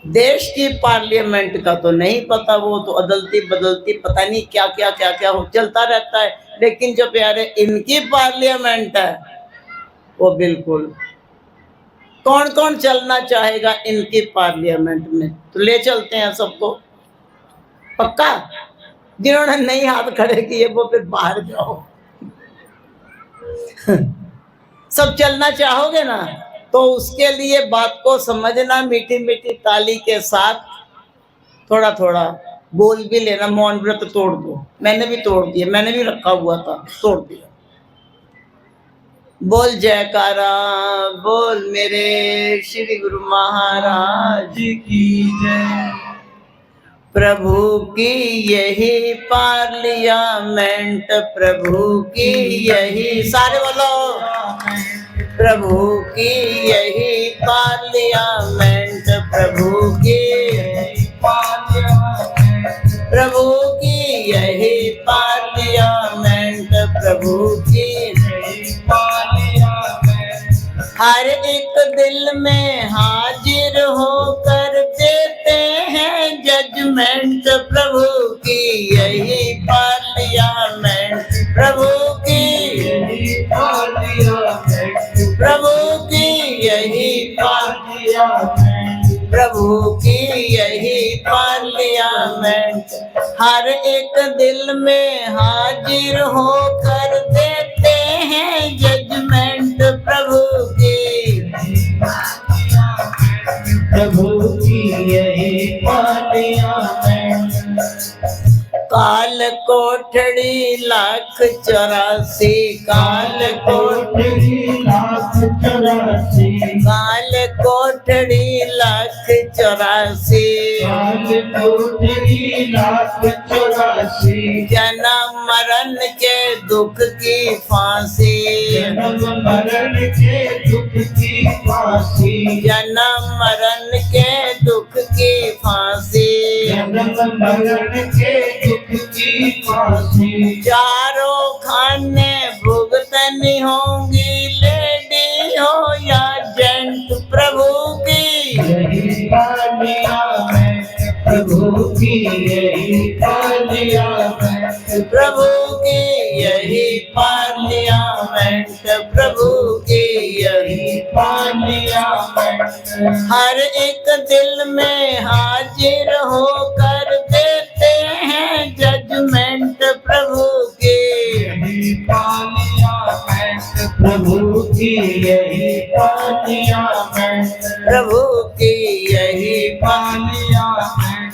देश की पार्लियामेंट का तो नहीं पता, वो तो अदलती बदलती पता नहीं क्या क्या हो चलता रहता है। लेकिन जो प्यारे इनकी पार्लियामेंट है वो बिल्कुल, कौन कौन चलना चाहेगा इनकी पार्लियामेंट में? तो ले चलते हैं सबको, पक्का। जिन्होंने नहीं हाथ खड़े किए वो फिर बाहर जाओ। सब चलना चाहोगे ना? तो उसके लिए बात को समझना, मीठी मीठी ताली के साथ थोड़ा थोड़ा बोल भी लेना। मौन व्रत तोड़ दो, मैंने भी तोड़ दिया, मैंने भी रखा हुआ था, तोड़ दिया। बोल जयकारा, बोल मेरे श्री गुरु महाराज की जय। प्रभु की यही पार्लियामेंट, प्रभु की यही, सारे बोलो, प्रभु की यही पार्लियामेंट, प्रभु की प्रभु की यही पार्लियामेंट, प्रभु की हर एक दिल में हाजिर होकर देते हैं जजमेंट, प्रभु की यही पार्लियामेंट, प्रभु की यही पार्लियामेंट, प्रभु की यही पार्लियामेंट, प्रभु की यही पार्लियामेंट। हर एक दिल में हाजिर होकर देते हैं जजमेंट, प्रभु की प्रभु की यही पार्लियामेंट। काल कोठड़ी लाख 84, काल कोठड़ी लाख 84, काल कोठड़ी लाख 84, काल कोठड़ी लाख 84। जन्म मरण के दुख की फांसी, जन्म मरण के दुख की फांसी, जन्म मरण के दुख की फांसी, जन्म मरण के की फांसी। चारों खाने भुगतनी होंगी, लेडी हो या जेंट, प्रभु की यही पार्लियामेंट, प्रभु की यही पार्लियामेंट, प्रभु की यही पार्लियामेंट, प्रभु की यही पार्लियामेंट। हर एक दिल में हाजिर होकर देते हैं जजमेंट, प्रभु की यही पार्लियामेंट, प्रभु की यही पार्लियामेंट, प्रभु की यही पार्लियामेंट।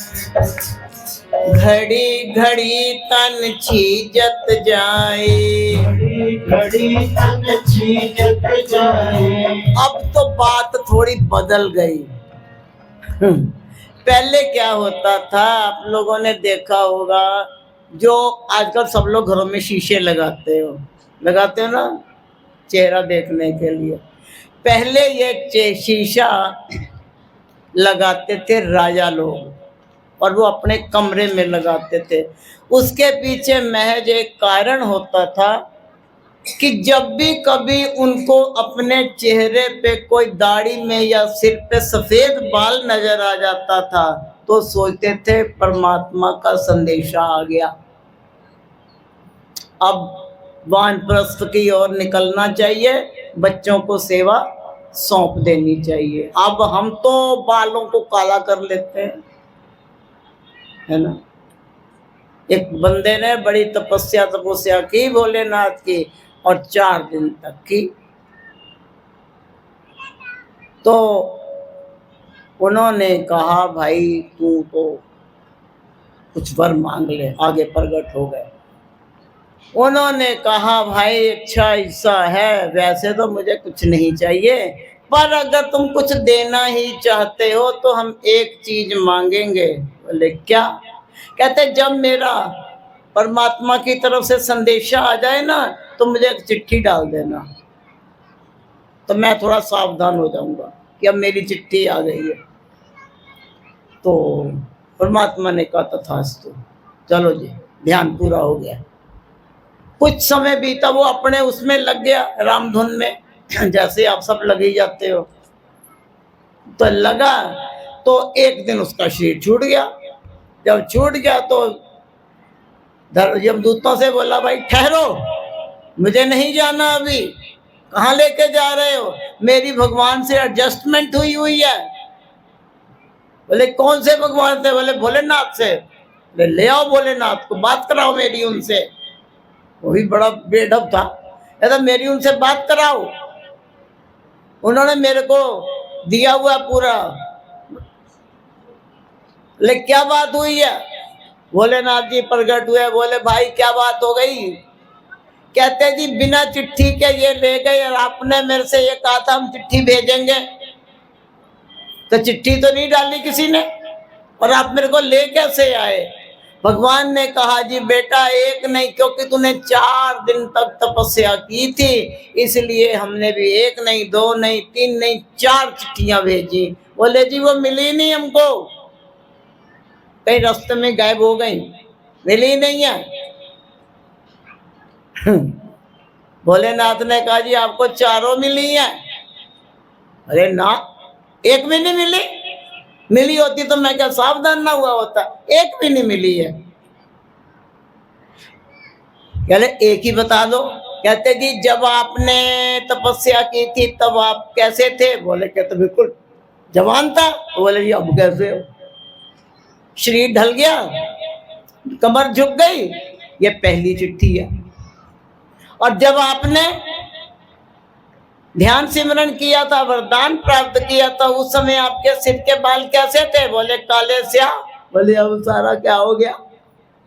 घड़ी घड़ी तन छीजत जाए, घड़ी घड़ी तन छीजत जाए। अब तो बात थोड़ी बदल गई। पहले क्या होता था, आप लोगों ने देखा होगा, जो आजकल सब लोग घरों में शीशे लगाते हो ना, चेहरा देखने के लिए। पहले ये शीशा लगाते थे राजा लोग, और वो अपने कमरे में लगाते थे। उसके पीछे महज एक कारण होता था कि जब भी कभी उनको अपने चेहरे पे कोई दाढ़ी में या सिर पे सफेद बाल नजर आ जाता था तो सोचते थे परमात्मा का संदेशा आ गया, अब वानप्रस्थ की ओर निकलना चाहिए, बच्चों को सेवा सौंप देनी चाहिए। अब हम तो बालों को काला कर लेते हैं, है ना। एक बंदे ने बड़ी तपस्या की भोलेनाथ की, और 4 दिन तक की। तो उन्होंने कहा भाई तू तो कुछ वर मांग ले, आगे प्रकट हो गए। उन्होंने कहा भाई अच्छा ऐसा है, वैसे तो मुझे कुछ नहीं चाहिए, पर अगर तुम कुछ देना ही चाहते हो तो हम एक चीज मांगेंगे। बोले क्या? कहते जब मेरा परमात्मा की तरफ से संदेशा आ जाए ना तो मुझे एक चिट्ठी डाल देना, तो मैं थोड़ा सावधान हो जाऊंगा कि अब मेरी चिट्ठी आ गई है। तो परमात्मा ने कहा तथास्तु, चलो जी, ध्यान पूरा हो गया। कुछ समय बीता, वो अपने उसमें लग गया रामधुन में, जैसे आप सब लगे जाते हो। तो लगा तो एक दिन उसका शरीर छूट गया। जब छूट गया तो यमदूतों से बोला, भाई ठहरो, मुझे नहीं जाना अभी। कहाँ लेके जा रहे हो? मेरी भगवान से एडजस्टमेंट हुई है। बोले कौन से भगवान से? बोले भोलेनाथ से। बोले ले आओ भोलेनाथ को, बात कराओ मेरी उनसे। वो भी बड़ा बेढब था, कहता मेरी उनसे बात कराओ। उन्होंने मेरे को दिया हुआ पूरा। बोले क्या बात हुई है? भोलेनाथ जी प्रकट हुए। बोले भाई क्या बात हो गई? कहते जी बिना चिट्ठी के ये ले गए और आपने मेरे से ये कहा था हम चिट्ठी भेजेंगे, तो चिट्ठी तो नहीं डाली किसी ने, और आप मेरे को ले कैसे आए? भगवान ने कहा जी बेटा एक नहीं, क्योंकि तूने 4 दिन तक तपस्या की थी, इसलिए हमने भी 1 नहीं 2 नहीं 3 नहीं 4 चिट्ठियां भेजी। बोले जी वो मिली नहीं हमको, कहीं रास्ते में गायब हो गई, मिली नहीं है। भोलेनाथ ने कहा जी आपको 4 मिली है। अरे ना, 1 भी नहीं मिली। मिली होती तो मैं क्या सावधान ना हुआ होता? 1 भी नहीं मिली है। कहते 1 ही बता दो। कहते जी जब आपने तपस्या की थी तब आप कैसे थे? बोले कहते बिल्कुल जवान था। बोले जी अब कैसे हो? शरीर ढल गया, कमर झुक गई, ये पहली चिट्ठी है। और जब आपने ध्यान सिमरन किया था, वरदान प्राप्त किया था, उस समय आपके सिर के बाल कैसे थे? बोले काले स्या। बोले अब सारा क्या हो गया?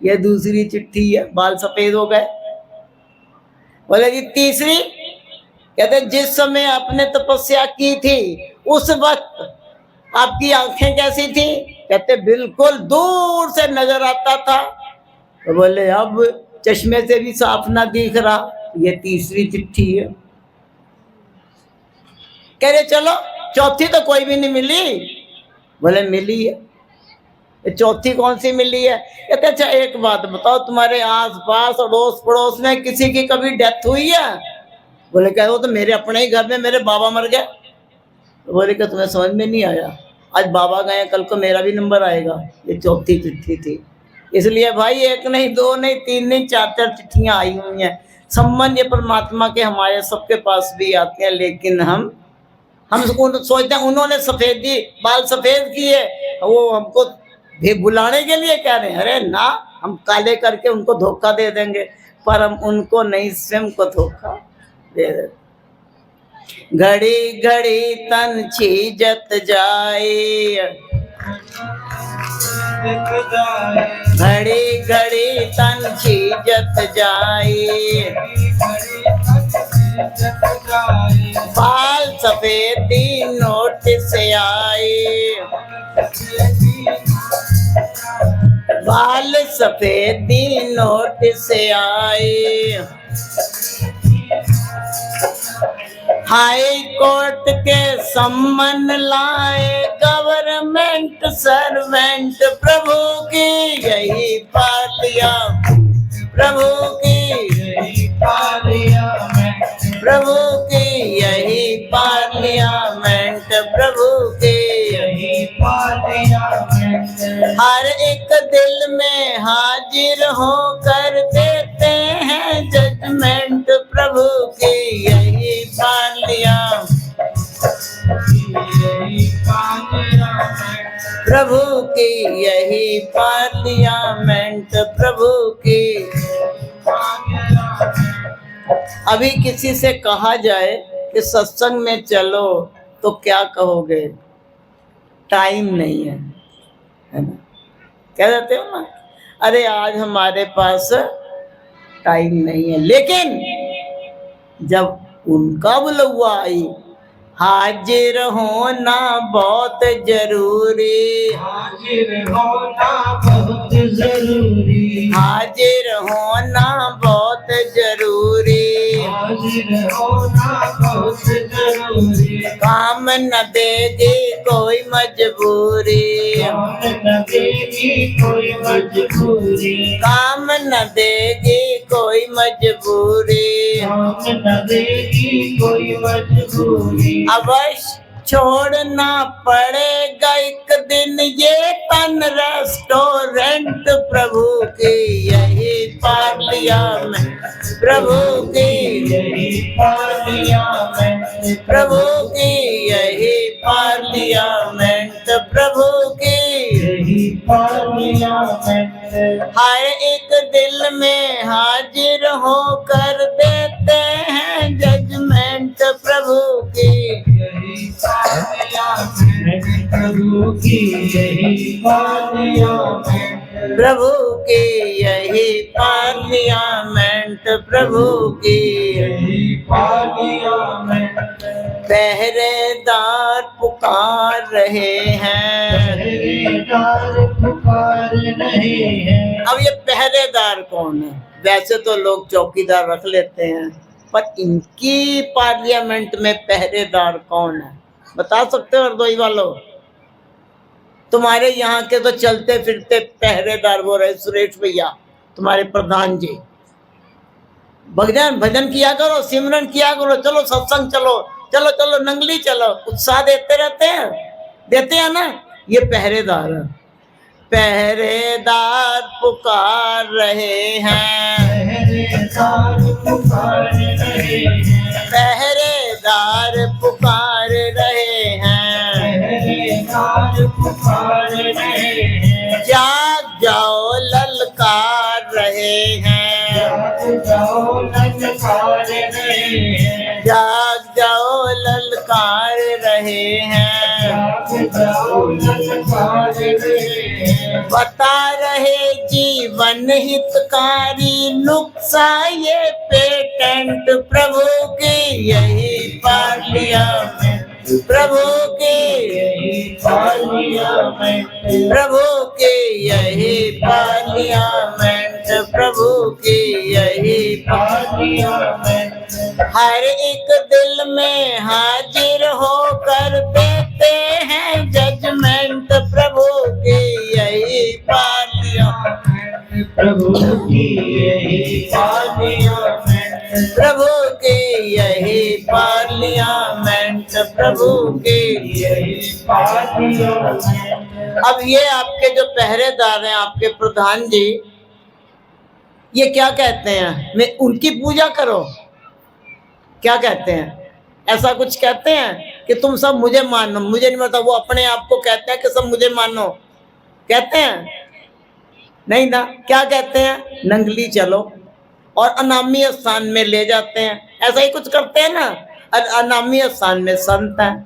ये दूसरी चिट्ठी है, बाल सफेद हो गए। बोले जी तीसरी? कहते जिस समय आपने तपस्या की थी उस वक्त आपकी आंखें कैसी थी? कहते बिल्कुल दूर से नजर आता था। तो बोले अब चश्मे से भी साफ ना दिख रहा। ये तीसरी चिट्ठी है। कह रहे चलो चौथी तो कोई भी नहीं मिली। बोले मिली है। चौथी कौन सी मिली है? कहते अच्छा एक बात बताओ, तुम्हारे आसपास अड़ोस पड़ोस में किसी की कभी डेथ हुई है? बोले कह वो तो मेरे अपने ही घर में मेरे बाबा मर गए। तो बोले क्या तुम्हें समझ में नहीं आया? आज बाबा गए, कल को मेरा भी नंबर आएगा। ये चौथी चिट्ठी थी। इसलिए भाई 1 नहीं 2 नहीं 3 नहीं 4 चिट्ठियां आई हुई हैं। संबंध ये परमात्मा के हमारे सबके पास भी आते हैं, लेकिन हम सोचते हैं उन्होंने सफेदी बाल सफेद किए, वो हमको भी बुलाने के लिए कह रहे हैं। अरे ना, हम काले करके उनको धोखा दे देंगे, पर हम उनको नहीं स्वयं को धोखा दे देते। घड़ी घड़ी तन छीजत जाए, घड़ी घड़ी तन छीजत जाए, बाल सफेदी नोटिस आए, बाल सफेदी नोटिस आए। हाई कोर्ट के सम्मन लाए गवर्नमेंट सर्वेंट, प्रभु की यही पालिया, प्रभु की यही पार्लियामेंट, प्रभु की यही पार्लियामेंट, प्रभु की यही पार्लियामेंट। हर एक दिल में हाजिर होकर देते हैं जजमेंट, प्रभु की यही पार्लियामेंट, प्रभु की यही पार्लियामेंट, प्रभु की। अभी किसी से कहा जाए कि सत्संग में चलो तो क्या कहोगे? टाइम नहीं है ना? कह देते हो ना, अरे आज हमारे पास टाइम नहीं है। लेकिन जब उनका बुलवा आई, हाजिर होना बहुत जरूरी, हाजिर होना बहुत जरूरी, हाजिर होना बहुत जरूरी, हाजिर होना बहुत जरूरी। काम न देगी कोई मजबूरी, काम न देगी कोई मजबूरी, काम न देगी कोई मजबूरी, काम न देगी कोई मजबूरी। अवश्य छोड़ना पड़ेगा एक दिन ये तन रेस्टोरेंट प्रभु की यही पार्लियामेंट प्रभु की यही पार्लियामेंट प्रभु की यही पार्लियामेंट प्रभु की यही पार्लियामेंट। हर एक दिल में हाजिर होकर देते हैं जजमेंट प्रभु की यही पार्लियामेंट प्रभु की यही पार्लियामेंट प्रभु की यही पार्लियामेंट प्रभु की यही पार्लियामेंट। पहरेदार पुकार रहे हैं, पहरेदार पुकार रहे हैं। अब ये पहरेदार कौन है? वैसे तो लोग चौकीदार रख लेते हैं, पर इनकी पार्लियामेंट में पहरेदार कौन है? बता सकते हो हरदोई वालों? तुम्हारे यहाँ के तो चलते फिरते पहरेदार वो रहे सुरेश भैया, तुम्हारे प्रधान जी। भजन भजन किया करो, सिमरन किया करो, चलो सत्संग चलो, चलो चलो नंगली चलो, उत्साह देते रहते हैं ना। ये पहरेदार है। पहरेदार पुकार रहे हैं, पहरेदार पुकार रहे हैं, पहरेदार पुकार रहे हैं, पहरेदार पुकार रहे हैं। जाग जाओ ललकार रहे हैं, जाग जाओ ललकार रहे हैं, जाग जाओ ललकार रहे हैं, जाग जाओ ललकार रहे हैं। बता रहे जीवन हितकारी नुक्सा ये पेटेंट प्रभु की यही पार्लियामेंट प्रभु की यही पार्लियामेंट प्रभु की यही पार्लियामेंट प्रभु की यही पार्लियामेंट। हर एक दिल में हाजिर होकर देते हैं जजमेंट प्रभु की यही पार्लियामेंट प्रभु की यही पार्लियामेंट प्रभु की यही पार्लियामेंट प्रभु की यही पार्लियामेंट। अब ये आपके जो पहरेदार हैं, आपके प्रधान जी, ये क्या कहते हैं? मैं उनकी पूजा करो, क्या कहते हैं? ऐसा कुछ कहते हैं कि तुम सब मुझे मानो? मुझे नहीं पता, वो अपने आप को कहते हैं कि सब मुझे मानो, कहते हैं? नहीं ना। क्या कहते हैं? नंगली चलो, और अनामी स्थान में ले जाते हैं, ऐसा ही कुछ करते हैं ना। अनामी स्थान में संत हैं,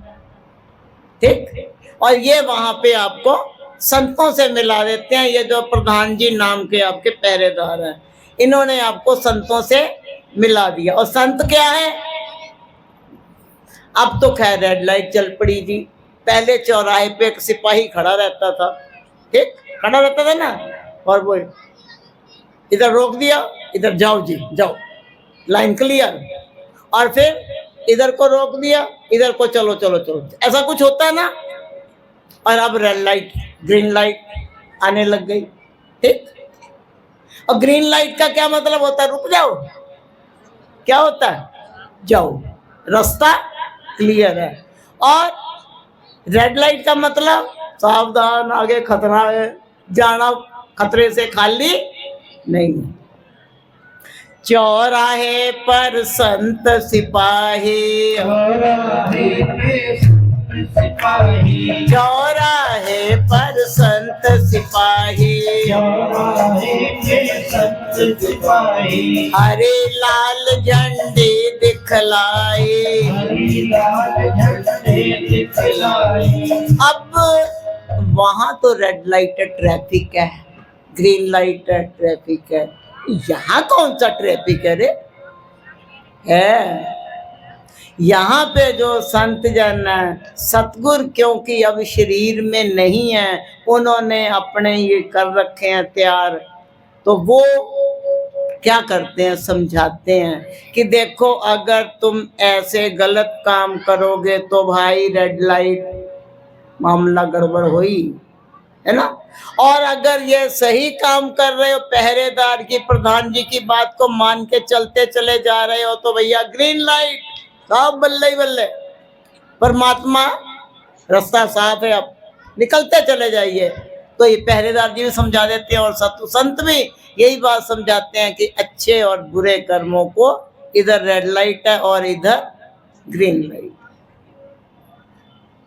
ठीक, और ये वहां पे आपको संतों से मिला देते हैं। ये जो प्रधान जी नाम के आपके पहरेदार हैं, इन्होंने आपको संतों से मिला दिया। और संत क्या है? अब तो खैर रेड लाइट चल पड़ी जी। पहले चौराहे पे एक सिपाही खड़ा रहता था, ठीक, खड़ा रहता था ना, और वो इधर रोक दिया, इधर जाओ जी जाओ, लाइन क्लियर, और फिर इधर को रोक दिया, इधर को चलो चलो चलो, ऐसा कुछ होता है ना। और अब रेड लाइट ग्रीन लाइट आने लग गई, ठीक। और ग्रीन लाइट का क्या मतलब होता है? रुक जाओ। क्या होता है? जाओ, रास्ता क्लियर है। और रेड लाइट का मतलब सावधान, आगे खतरा है, जाना खतरे से खाली नहीं। चौराहे पर संत सिपाही, चौराहे पर संत सिपाही, हरे लाल झंडे दिखलाई। अब वहां तो रेड लाइट है, ट्रैफिक है, ग्रीन लाइट है, ट्रैफिक है। यहाँ कौन सा ट्रैफिक है रे? है यहाँ पे जो संत जन है, सतगुरु क्योंकि अब शरीर में नहीं है, उन्होंने अपने ये कर रखे हैं तैयार, तो वो क्या करते हैं? समझाते हैं कि देखो अगर तुम ऐसे गलत काम करोगे तो भाई रेड लाइट, मामला गड़बड़ हुई, है ना। और अगर ये सही काम कर रहे हो, पहरेदार की, प्रधान जी की बात को मान के चलते चले जा रहे हो, तो भैया ग्रीन लाइट, सब बल्ले बल्ले। परमात्मा रास्ता साफ है, अब निकलते चले जाइए। तो ये पहरेदार जी भी समझा देते हैं और साधु संत भी यही बात समझाते हैं कि अच्छे और बुरे कर्मों को, इधर रेड लाइट है और इधर ग्रीन लाइट।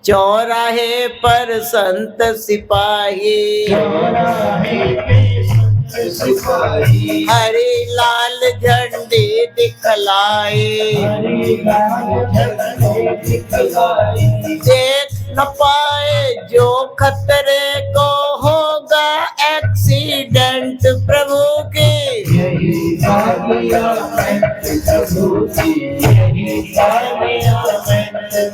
चौराहे पर संत सिपाही, हरी लाल झंडी दिखलाई, देख न पाए जो खतरे को होगा एक्सीडेंट प्रभु की,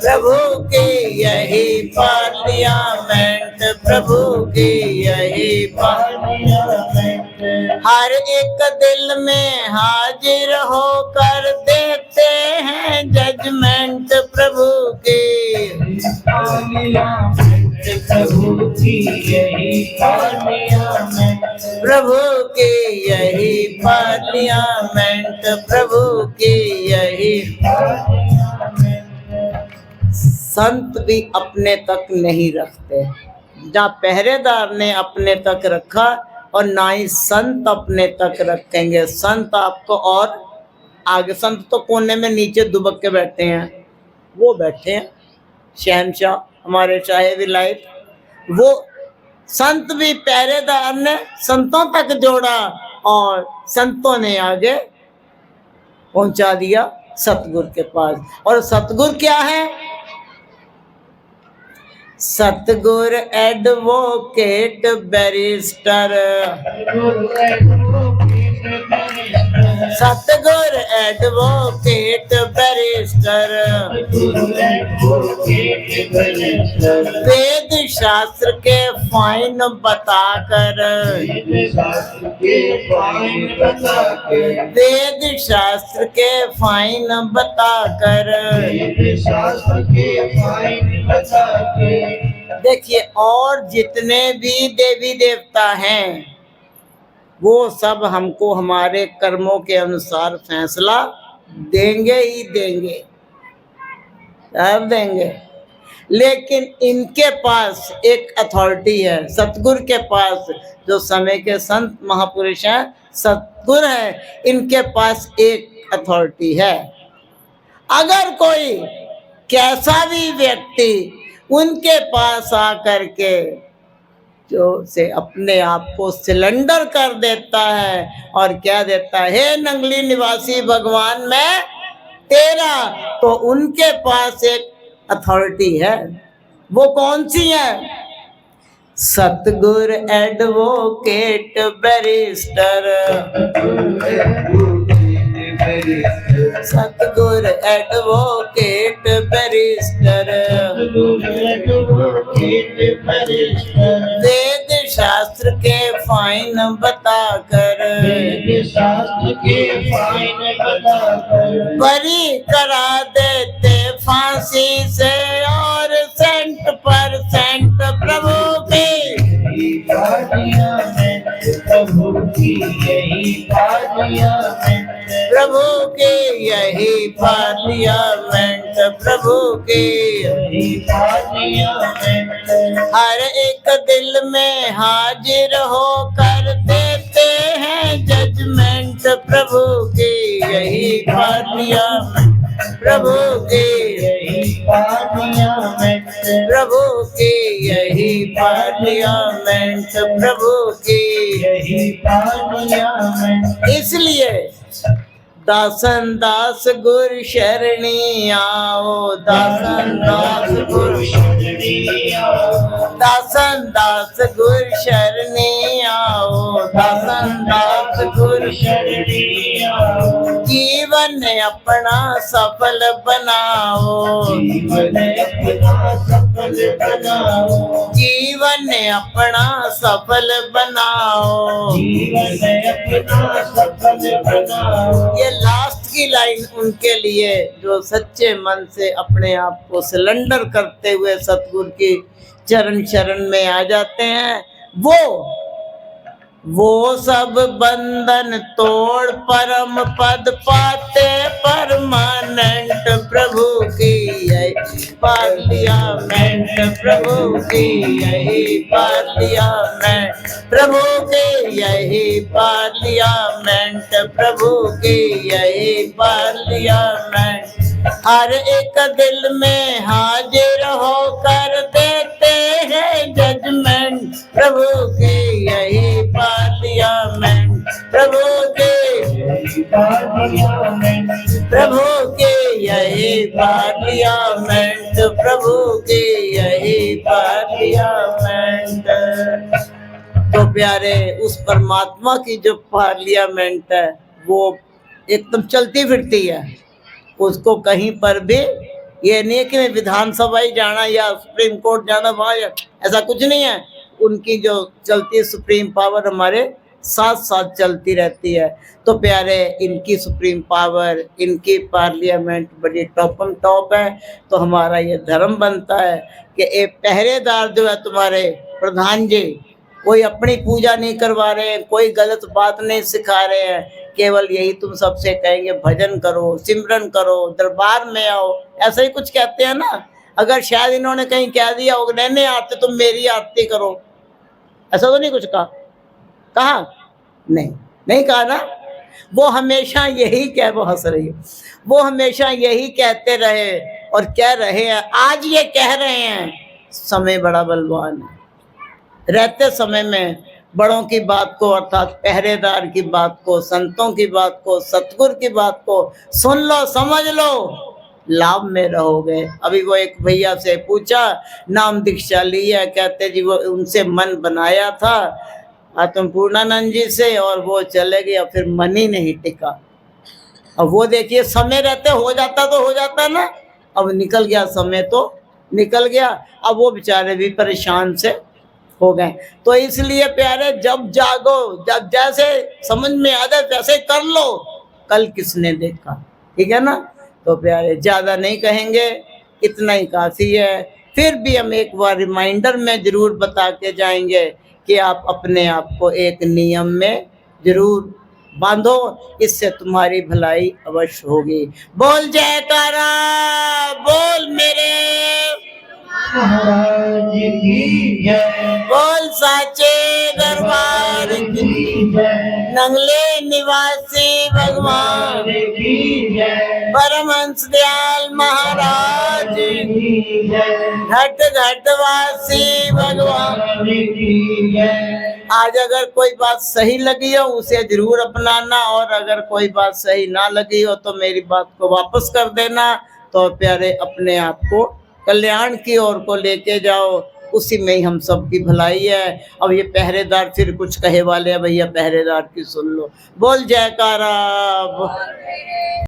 प्रभु की यही पार्लियामेंट, प्रभु की यही पार्लियामेंट। हर एक दिल में हाजिर होकर देते हैं जजमेंट प्रभु की, प्रभु की यही पार्लियामेंट, प्रभु की यही पार्लियामेंट, प्रभु की यही पार्लियामेंट। संत भी अपने तक नहीं रखते, जहाँ पहरेदार ने अपने तक रखा और ना ही संत अपने तक रखेंगे। संत आपको और आगे, संत तो कोने में नीचे दुबक के बैठे हैं, वो बैठे हैं शहनशाह हमारे शाहे विलायत। वो संत भी पहरेदार ने संतों तक जोड़ा और संतों ने आगे पहुंचा दिया सतगुरु के पास। और सतगुरु क्या है? सतगुर एडवोकेट बैरिस्टर, सतगुर एडवोकेट बैरिस्टर, वेद शास्त्र के फाइन बताकर, वेद शास्त्र के फाइन बताकर। देखिए, और जितने भी देवी देवता हैं वो सब हमको हमारे कर्मों के अनुसार फैसला देंगे ही देंगे, सब देंगे। लेकिन इनके पास एक अथॉरिटी है, सतगुरु के पास, जो समय के संत महापुरुष हैं, सतगुरु है, इनके पास एक अथॉरिटी है। अगर कोई कैसा भी व्यक्ति उनके पास आकर के जो से अपने आप को सिलेंडर कर देता है और क्या देता है, हे नंगली निवासी भगवान मैं तेरा, तो उनके पास एक अथॉरिटी है। वो कौन सी है? सतगुर एडवोकेट बैरिस्टर, सतगुर एडवोकेट बैरिस्टर, वेद शास्त्र के फाइन बताकर, बरी करा देते फांसी से और 100% प्रभु की, प्रभु की यही पार्लियामेंट, प्रभु की यही पार्लियामेंट, प्रभु की यही पार्लियामेंट। हर एक दिल में हाजिर होकर देते हैं जजमेंट, प्रभु की यही पार्लियामेंट, प्रभु की यही पार्लियामेंट, प्रभु की यही पार्लियामेंट, प्रभु की यही पार्लियामेंट। इसलिए दासन दास गुर शरणी आओ, दासन दास गुर शरणी आओ, दासन दास गुर शरणी आओ, दासन दास गुर शरणी आओ। जीवन अपना सफल बनाओ, जीवन अपना सफल बनाओ, जीवन अपना सफल बनाओ, जीवन अपना सफल बनाओ। ये लास्ट की लाइन उनके लिए जो सच्चे मन से अपने आप को सिलेंडर करते हुए सतगुरु की चरण शरण में आ जाते हैं, वो वो सब बंधन तोड़ परम पद पाते परमानेंट प्रभु की यही पार्लियामेंट प्रभु की यही पार्लियामेंट प्रभु की यही पार्लियामेंट प्रभु की यही पार्लियामेंट हर एक दिल में हाजिर होकर देते हैं जजमेंट प्रभु की यही पार्लियामेंट प्रभु के प्रभु के यही पार्लियामेंट प्रभु के यही पार्लियामेंट। तो प्यारे उस परमात्मा की जो पार्लियामेंट है वो एकदम चलती फिरती है, उसको कहीं पर भी ये नहीं है कि मैं विधानसभा ही जाना या सुप्रीम कोर्ट जाना वहाँ, ऐसा कुछ नहीं है। उनकी जो चलती है सुप्रीम पावर हमारे साथ साथ चलती रहती है। तो प्यारे इनकी सुप्रीम पावर, इनकी पार्लियामेंट बड़ी टॉपम टॉप है। तो हमारा ये धर्म बनता है कि एक पहरेदार जो है तुम्हारे प्रधान जी, कोई अपनी पूजा नहीं करवा रहे हैं, कोई गलत बात नहीं सिखा रहे हैं, केवल यही तुम सबसे कहेंगे भजन करो, सिमरन करो, दरबार में आओ, ऐसा ही कुछ कहते हैं ना। अगर शायद इन्होंने कहीं कह दिया होगा नहीं नहीं आते तुम मेरी आरती करो, ऐसा तो नहीं कुछ कहा नहीं कहा ना। वो हमेशा यही कह, वो हंस रही है, वो हमेशा यही कहते रहे और कह रहे हैं, आज ये कह रहे हैं। समय बड़ा बलवान है, रहते समय में बड़ों की बात को अर्थात पहरेदार की बात को, संतों की बात को, सतगुरु की बात को सुन लो, समझ लो, लाभ में रहोगे। अभी वो एक भैया से पूछा, नाम दीक्षा ली है, कहते जी वो उनसे मन बनाया था आत्म पूर्णानंद जी से और वो चले गए, फिर मन ही नहीं टिका। अब वो देखिए समय रहते हो जाता तो हो जाता ना, अब निकल गया समय तो निकल गया, अब वो बेचारे भी परेशान से हो गए। तो इसलिए प्यारे जब जागो, जब जैसे समझ में आ जाए वैसे कर लो, कल किसने देखा, ठीक है ना। तो प्यारे ज्यादा नहीं कहेंगे, इतना ही काफी है। फिर भी हम एक बार रिमाइंडर में जरूर बता के जाएंगे कि आप अपने आप को एक नियम में जरूर बांधो, इससे तुम्हारी भलाई अवश्य होगी। बोल जयकारा, बोल मेरे महाराज की जय, बोल साचे दरबार की जय, नंगले निवासी भगवान की जय, परमहंस दयाल महाराज की जय, घट घट वासी भगवान की जय। आज अगर कोई बात सही लगी हो उसे जरूर अपनाना, और अगर कोई बात सही ना लगी हो तो मेरी बात को वापस कर देना। तो प्यारे अपने आप को कल्याण की ओर को लेके जाओ, उसी में ही हम सब की भलाई है। अब ये पहरेदार फिर कुछ कहे वाले हैं, भैया पहरेदार की सुन लो। बोल जयकारा।